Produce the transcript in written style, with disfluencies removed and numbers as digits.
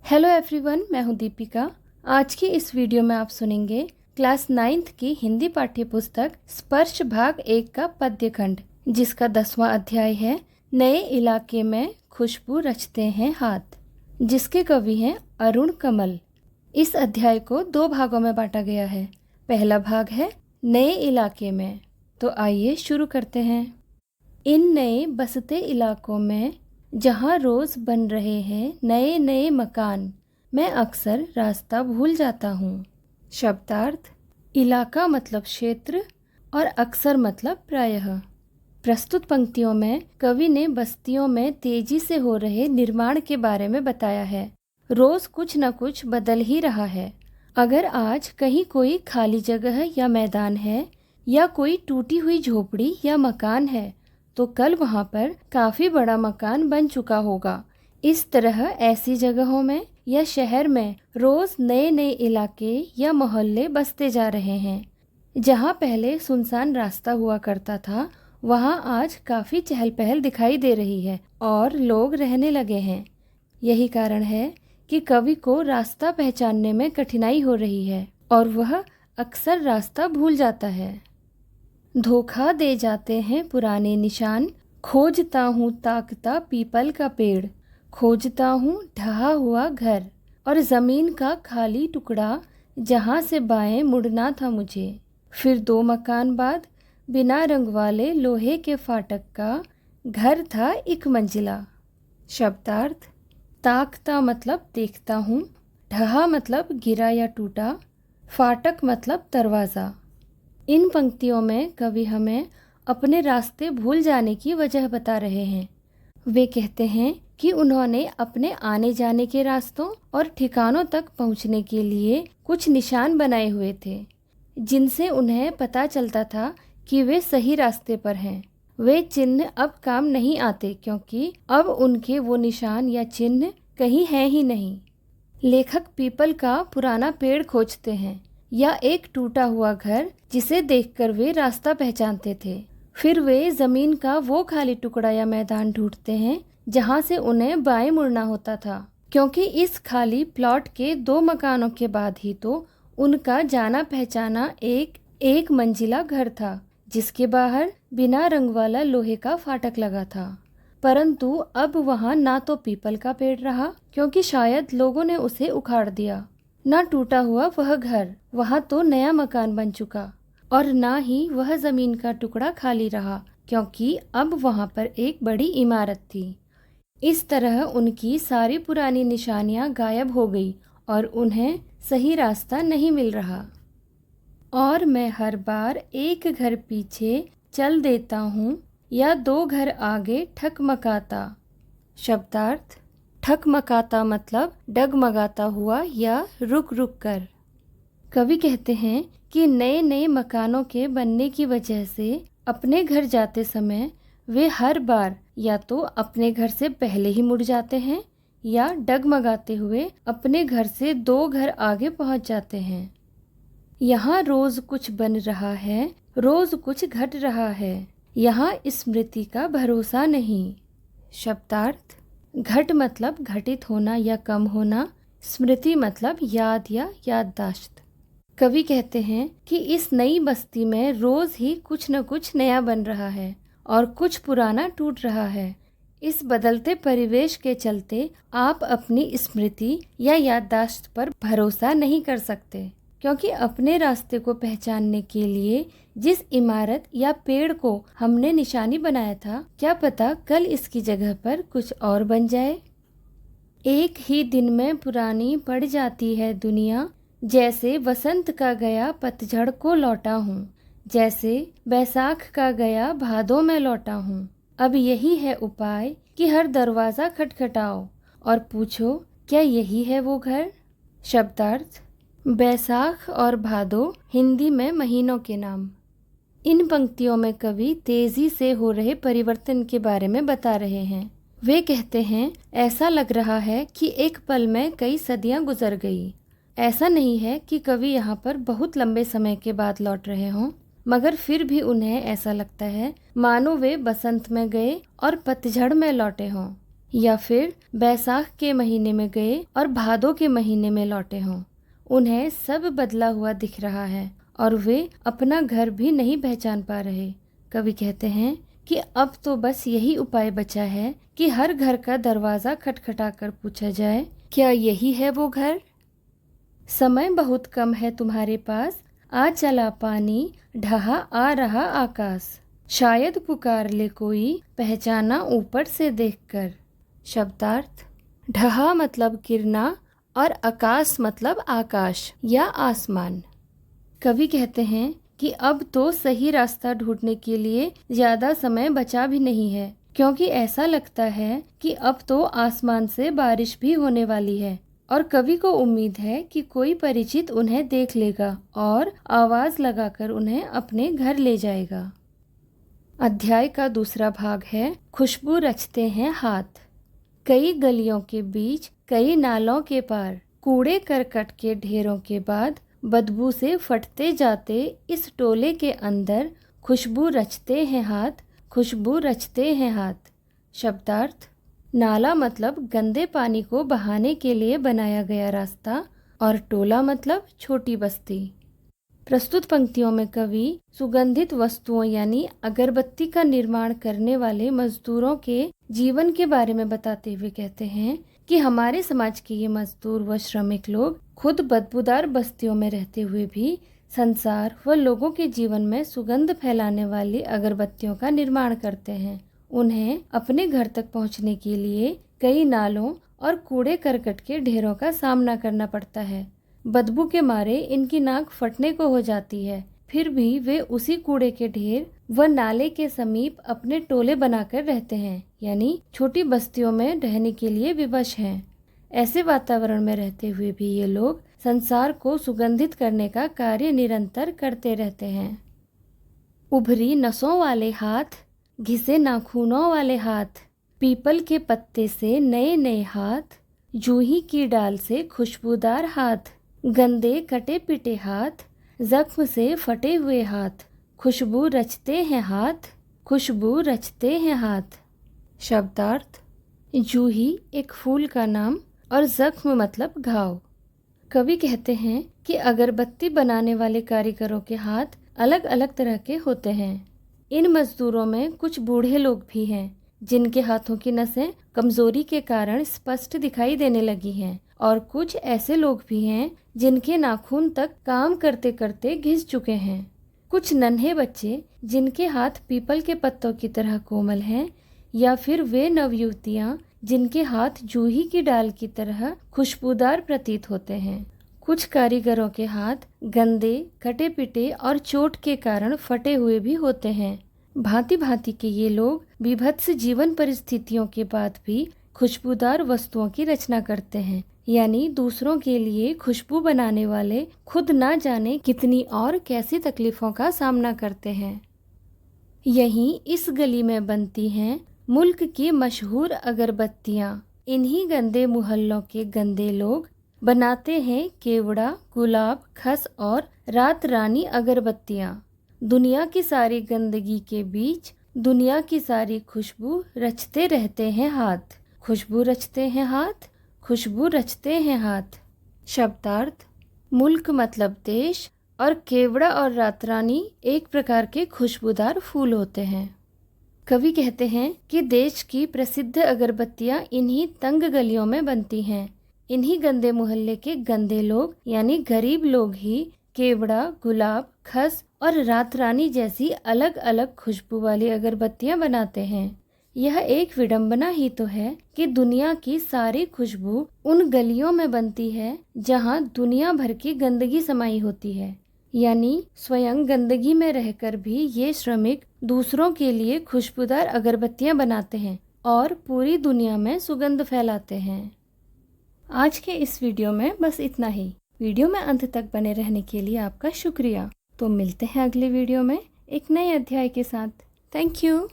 Hello everyone, मैं हूं दीपिका। आज की इस वीडियो में आप सुनेंगे क्लास 9th की हिंदी पाठ्य पुस्तक स्पर्श भाग 1 का पद्य खंड, जिसका 10वां अध्याय है नए इलाके में खुशबू रचते हैं हाथ, जिसके कवि हैं अरुण कमल। इस अध्याय को 2 भागों में बांटा गया है। पहला भाग है नए इलाके में। तो आइए शुरू करते हैं। इन नए बसते इलाकों में जहाँ रोज बन रहे हैं नए नए मकान, मैं अक्सर रास्ता भूल जाता हूँ। शब्दार्थ: इलाका मतलब क्षेत्र और अक्सर मतलब प्रायः। प्रस्तुत पंक्तियों में कवि ने बस्तियों में तेजी से हो रहे निर्माण के बारे में बताया है। रोज कुछ न कुछ बदल ही रहा है। अगर आज कहीं कोई खाली जगह या मैदान है या कोई टूटी हुई झोपड़ी या मकान है, तो कल वहाँ पर काफ़ी बड़ा मकान बन चुका होगा। इस तरह ऐसी जगहों में या शहर में रोज़ नए नए इलाके या मोहल्ले बसते जा रहे हैं। जहाँ पहले सुनसान रास्ता हुआ करता था, वहाँ आज काफ़ी चहल पहल दिखाई दे रही है और लोग रहने लगे हैं। यही कारण है कि कवि को रास्ता पहचानने में कठिनाई हो रही है और वह अक्सर रास्ता भूल जाता है। धोखा दे जाते हैं पुराने निशान, खोजता हूँ ताकता पीपल का पेड़, खोजता हूँ ढहा हुआ घर और ज़मीन का खाली टुकड़ा, जहाँ से बाएं मुड़ना था मुझे। फिर 2 मकान बाद बिना रंग वाले लोहे के फाटक का घर था 1 मंजिला। शब्दार्थ: ताकता मतलब देखता हूँ, ढहा मतलब गिरा या टूटा, फाटक मतलब दरवाज़ा। इन पंक्तियों में कवि हमें अपने रास्ते भूल जाने की वजह बता रहे हैं। वे कहते हैं कि उन्होंने अपने आने जाने के रास्तों और ठिकानों तक पहुंचने के लिए कुछ निशान बनाए हुए थे, जिनसे उन्हें पता चलता था कि वे सही रास्ते पर हैं। वे चिन्ह अब काम नहीं आते, क्योंकि अब उनके वो निशान या चिन्ह कहीं हैं ही नहीं। लेखक पीपल का पुराना पेड़ खोजते हैं या एक टूटा हुआ घर, जिसे देखकर वे रास्ता पहचानते थे। फिर वे ज़मीन का वो खाली टुकड़ा या मैदान ढूंढते हैं, जहाँ से उन्हें बाएं मुड़ना होता था, क्योंकि इस खाली प्लॉट के 2 मकानों के बाद ही तो उनका जाना पहचाना एक मंजिला घर था, जिसके बाहर बिना रंग वाला लोहे का फाटक लगा था। परंतु अब वहाँ ना तो पीपल का पेड़ रहा, क्योंकि शायद लोगों ने उसे उखाड़ दिया, ना टूटा हुआ वह घर, वहाँ तो नया मकान बन चुका, और ना ही वह ज़मीन का टुकड़ा खाली रहा, क्योंकि अब वहाँ पर एक बड़ी इमारत थी। इस तरह उनकी सारी पुरानी निशानियाँ गायब हो गई और उन्हें सही रास्ता नहीं मिल रहा। और मैं हर बार एक घर पीछे चल देता हूँ या 2 घर आगे ठकमकाता। शब्दार्थ: ठकमकाता मतलब डगमगाता हुआ या रुक रुक कर। कवि कहते हैं कि नए नए मकानों के बनने की वजह से अपने घर जाते समय वे हर बार या तो अपने घर से पहले ही मुड़ जाते हैं या डगमगाते हुए अपने घर से 2 घर आगे पहुंच जाते हैं। यहाँ रोज कुछ बन रहा है, रोज कुछ घट रहा है, यहाँ स्मृति का भरोसा नहीं। शब्दार्थ: घट मतलब घटित होना या कम होना, स्मृति मतलब याद या याददाश्त। कवि कहते हैं कि इस नई बस्ती में रोज ही कुछ न कुछ नया बन रहा है और कुछ पुराना टूट रहा है। इस बदलते परिवेश के चलते आप अपनी स्मृति या याददाश्त पर भरोसा नहीं कर सकते, क्योंकि अपने रास्ते को पहचानने के लिए जिस इमारत या पेड़ को हमने निशानी बनाया था, क्या पता कल इसकी जगह पर कुछ और बन जाए। एक ही दिन में पुरानी पड़ जाती है दुनिया, जैसे वसंत का गया पतझड़ को लौटा हूँ, जैसे बैसाख का गया भादों में लौटा हूँ। अब यही है उपाय कि हर दरवाज़ा खटखटाओ और पूछो, क्या यही है वो घर। शब्दार्थ: बैसाख और भादो हिंदी में महीनों के नाम। इन पंक्तियों में कवि तेजी से हो रहे परिवर्तन के बारे में बता रहे हैं। वे कहते हैं, ऐसा लग रहा है कि एक पल में कई सदियां गुजर गई। ऐसा नहीं है कि कवि यहाँ पर बहुत लंबे समय के बाद लौट रहे हों, मगर फिर भी उन्हें ऐसा लगता है मानो वे बसंत में गए और पतझड़ में लौटे हों। या फिर बैसाख के महीने में गए और भादों के महीने में लौटे हों। उन्हें सब बदला हुआ दिख रहा है और वे अपना घर भी नहीं पहचान पा रहे। कवि कहते हैं कि अब तो बस यही उपाय बचा है कि हर घर का दरवाजा खटखटाकर पूछा जाए, क्या यही है वो घर? समय बहुत कम है तुम्हारे पास, आ चला पानी, ढहा आ रहा आकाश। शायद पुकार ले कोई, पहचाना ऊपर से देखकर। शब्दार्थ: ढहा मतलब गिरना और आकाश मतलब आकाश या आसमान। कवि कहते हैं कि अब तो सही रास्ता ढूंढने के लिए ज्यादा समय बचा भी नहीं है, क्योंकि ऐसा लगता है कि अब तो आसमान से बारिश भी होने वाली है और कवि को उम्मीद है कि कोई परिचित उन्हें देख लेगा और आवाज लगाकर उन्हें अपने घर ले जाएगा। अध्याय का दूसरा भाग है खुशबू रचते हैं हाथ। कई गलियों के बीच, कई नालों के पार, कूड़े करकट के ढेरों के बाद बदबू से फटते जाते इस टोले के अंदर खुशबू रचते हैं हाथ, खुशबू रचते हैं हाथ। शब्दार्थ: नाला मतलब गंदे पानी को बहाने के लिए बनाया गया रास्ता और टोला मतलब छोटी बस्ती। प्रस्तुत पंक्तियों में कवि सुगंधित वस्तुओं यानी अगरबत्ती का निर्माण करने वाले मजदूरों के जीवन के बारे में बताते हुए कहते हैं कि हमारे समाज के ये मजदूर व श्रमिक लोग खुद बदबूदार बस्तियों में रहते हुए भी संसार व लोगों के जीवन में सुगंध फैलाने वाली अगरबत्तियों का निर्माण करते हैं। उन्हें अपने घर तक पहुंचने के लिए कई नालों और कूड़े करकट के ढेरों का सामना करना पड़ता है। बदबू के मारे इनकी नाक फटने को हो जाती है, फिर भी वे उसी कूड़े के ढेर व नाले के समीप अपने टोले बनाकर रहते हैं, यानी छोटी बस्तियों में रहने के लिए विवश हैं। ऐसे वातावरण में रहते हुए भी ये लोग संसार को सुगंधित करने का कार्य निरंतर करते रहते हैं। उभरी नसों वाले हाथ, घिसे नाखूनों वाले हाथ, पीपल के पत्ते से नए नए हाथ, जूही की डाल से खुशबूदार हाथ, गंदे कटे पिटे हाथ, जख्म से फटे हुए हाथ, खुशबू रचते हैं हाथ, खुशबू रचते हैं हाथ। शब्दार्थ: जूही एक फूल का नाम और जख्म मतलब घाव। कवि कहते हैं कि अगरबत्ती बनाने वाले कारीगरों के हाथ अलग अलग तरह के होते हैं। इन मजदूरों में कुछ बूढ़े लोग भी हैं जिनके हाथों की नसें कमजोरी के कारण स्पष्ट दिखाई देने लगी हैं, और कुछ ऐसे लोग भी हैं जिनके नाखून तक काम करते करते घिस चुके हैं। कुछ नन्हे बच्चे जिनके हाथ पीपल के पत्तों की तरह कोमल हैं, या फिर वे नवयुवतियां जिनके हाथ जूही की डाल की तरह खुशबूदार प्रतीत होते हैं। कुछ कारीगरों के हाथ गंदे, कटे पिटे और चोट के कारण फटे हुए भी होते हैं। भांति भांति के ये लोग विभत्स जीवन परिस्थितियों के बाद भी खुशबूदार वस्तुओं की रचना करते हैं, यानी दूसरों के लिए खुशबू बनाने वाले खुद ना जाने कितनी और कैसी तकलीफों का सामना करते हैं। यहीं इस गली में बनती हैं मुल्क की मशहूर अगरबत्तियाँ। इन्हीं गंदे मोहल्लों के गंदे लोग बनाते हैं केवड़ा, गुलाब, खस और रात रानी अगरबत्तियाँ। दुनिया की सारी गंदगी के बीच दुनिया की सारी खुशबू रचते रहते हैं हाथ, खुशबू रचते हैं हाथ, खुशबू रचते हैं हाथ। शब्दार्थ: मुल्क मतलब देश और केवड़ा और रात रानी एक प्रकार के खुशबूदार फूल होते हैं। कवि कहते हैं कि देश की प्रसिद्ध अगरबत्तियां इन्हीं तंग गलियों में बनती हैं। इन्हीं गंदे मोहल्ले के गंदे लोग यानी गरीब लोग ही केवड़ा, गुलाब, खस और रात रानी जैसी अलग अलग खुशबू वाली अगरबत्तियां बनाते हैं। यह एक विडंबना ही तो है कि दुनिया की सारी खुशबू उन गलियों में बनती है जहां दुनिया भर की गंदगी समाई होती है, यानी स्वयं गंदगी में रहकर भी ये श्रमिक दूसरों के लिए खुशबूदार अगरबत्तियां बनाते हैं और पूरी दुनिया में सुगंध फैलाते हैं। आज के इस वीडियो में बस इतना ही। वीडियो में अंत तक बने रहने के लिए आपका शुक्रिया। तो मिलते हैं अगले वीडियो में एक नए अध्याय के साथ। Thank you.